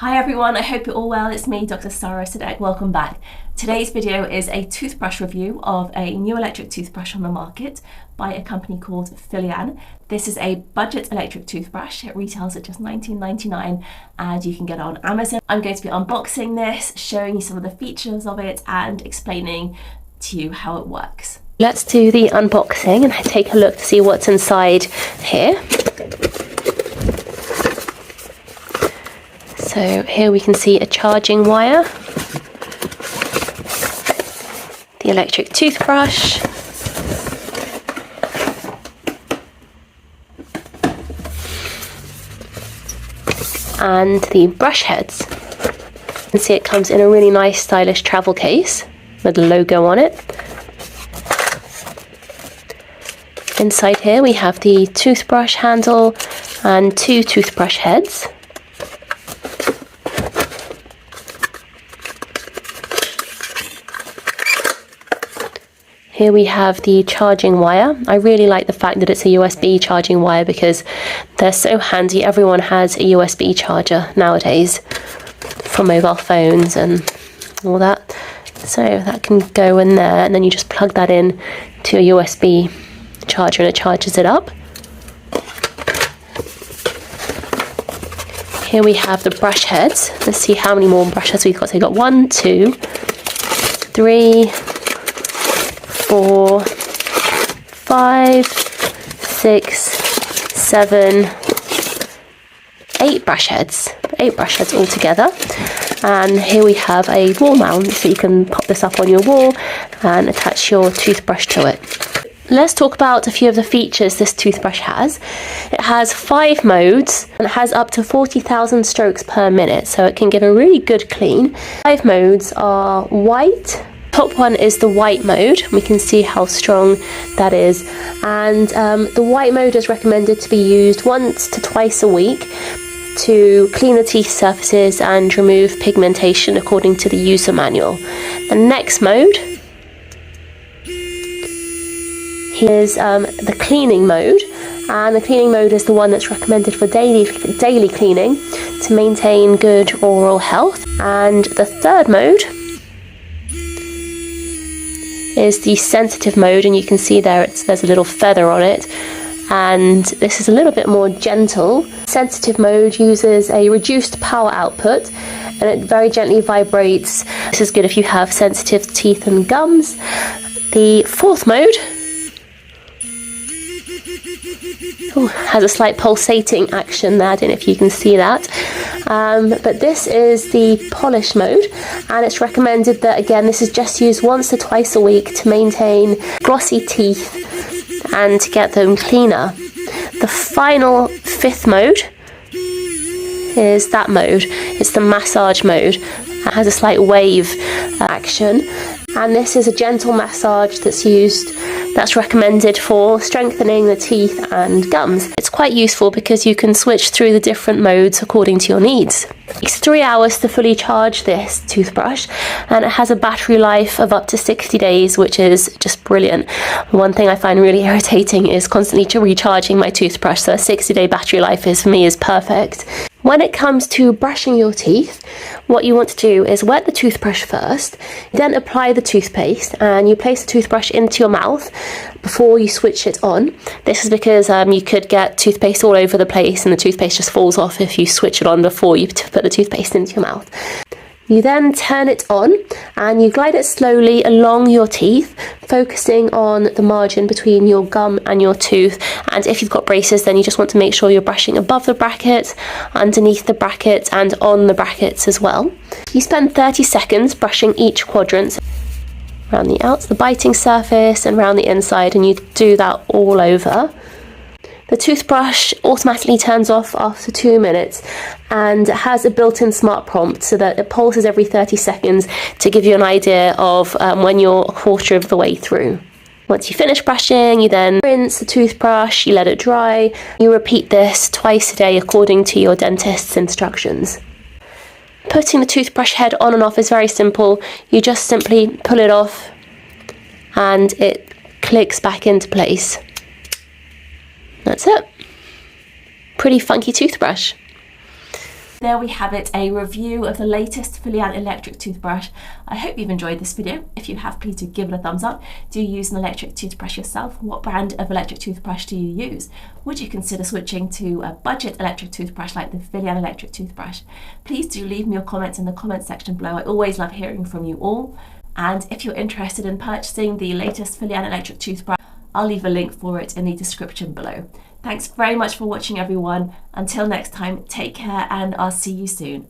Hi everyone, I hope you're all well. It's me, Dr. Sarah Sadek. Welcome back. Today's video is a toothbrush review of a new electric toothbrush on the market by a company called Phylian. This is a budget electric toothbrush. It retails at just $19.99 and you can get it on Amazon. I'm going to be unboxing this, showing you some of the features of it and explaining to you how it works. Let's do the unboxing and take a look to see what's inside here. So here we can see a charging wire, the electric toothbrush, and the brush heads. You can see it comes in a really nice stylish travel case with the logo on it. Inside here we have the toothbrush handle and two toothbrush heads. Here we have the charging wire. I really like the fact that it's a USB charging wire because they're so handy. Everyone has a USB charger nowadays for mobile phones and all that. So that can go in there and then you just plug that in to a USB charger and it charges it up. Here we have the brush heads. Let's see how many more brush heads we've got. So we've got 1, 2, 3, 4, 5, 6, 7, 8 brush heads. 8 brush heads all together. And here we have a wall mount, so you can pop this up on your wall and attach your toothbrush to it. Let's talk about a few of the features this toothbrush has. It has 5 modes and it has up to 40,000 strokes per minute, so it can give a really good clean. 5 modes are white. Top one is the white mode. We can see how strong that is. And the white mode is recommended to be used once to twice a week to clean the teeth surfaces and remove pigmentation according to the user manual. The next mode is the cleaning mode. And the cleaning mode is the one that's recommended for daily cleaning to maintain good oral health. And the third mode is the sensitive mode, and you can see there's a little feather on it, and this is a little bit more gentle. Sensitive mode uses a reduced power output and it very gently vibrates. This is good if you have sensitive teeth and gums. The fourth mode has a slight pulsating action there. I don't know if you can see that. But this is the polish mode, and it's recommended that, again, this is just used once or twice a week to maintain glossy teeth and to get them cleaner. The final 5th mode is that mode. It's the massage mode. It has a slight wave action, and this is a gentle massage that's recommended for strengthening the teeth and gums. It's quite useful because you can switch through the different modes according to your needs. It takes 3 hours to fully charge this toothbrush, and it has a battery life of up to 60 days, which is just brilliant. One thing I find really irritating is constantly recharging my toothbrush, so a 60-day battery life for me is perfect. When it comes to brushing your teeth, what you want to do is wet the toothbrush first, then apply the toothpaste, and you place the toothbrush into your mouth before you switch it on. This is because you could get toothpaste all over the place and the toothpaste just falls off if you switch it on before you put the toothpaste into your mouth. You then turn it on and you glide it slowly along your teeth, focusing on the margin between your gum and your tooth. And if you've got braces, then you just want to make sure you're brushing above the bracket, underneath the bracket, and on the brackets as well. You spend 30 seconds brushing each quadrant, around the outs, the biting surface, and around the inside, and you do that all over. The toothbrush automatically turns off after 2 minutes, and it has a built-in smart prompt so that it pulses every 30 seconds to give you an idea of when you're a quarter of the way through. Once you finish brushing, you then rinse the toothbrush, you let it dry. You repeat this twice a day according to your dentist's instructions. Putting the toothbrush head on and off is very simple. You just simply pull it off and it clicks back into place. That's it. Pretty funky toothbrush. There we have it, a review of the latest Phylian electric toothbrush. I hope you've enjoyed this video. If you have, please do give it a thumbs up. Do you use an electric toothbrush yourself? What brand of electric toothbrush do you use? Would you consider switching to a budget electric toothbrush like the Phylian electric toothbrush? Please do leave me your comments in the comments section below. I always love hearing from you all. And if you're interested in purchasing the latest Phylian electric toothbrush, I'll leave a link for it in the description below. Thanks very much for watching, everyone. Until next time, take care, and I'll see you soon.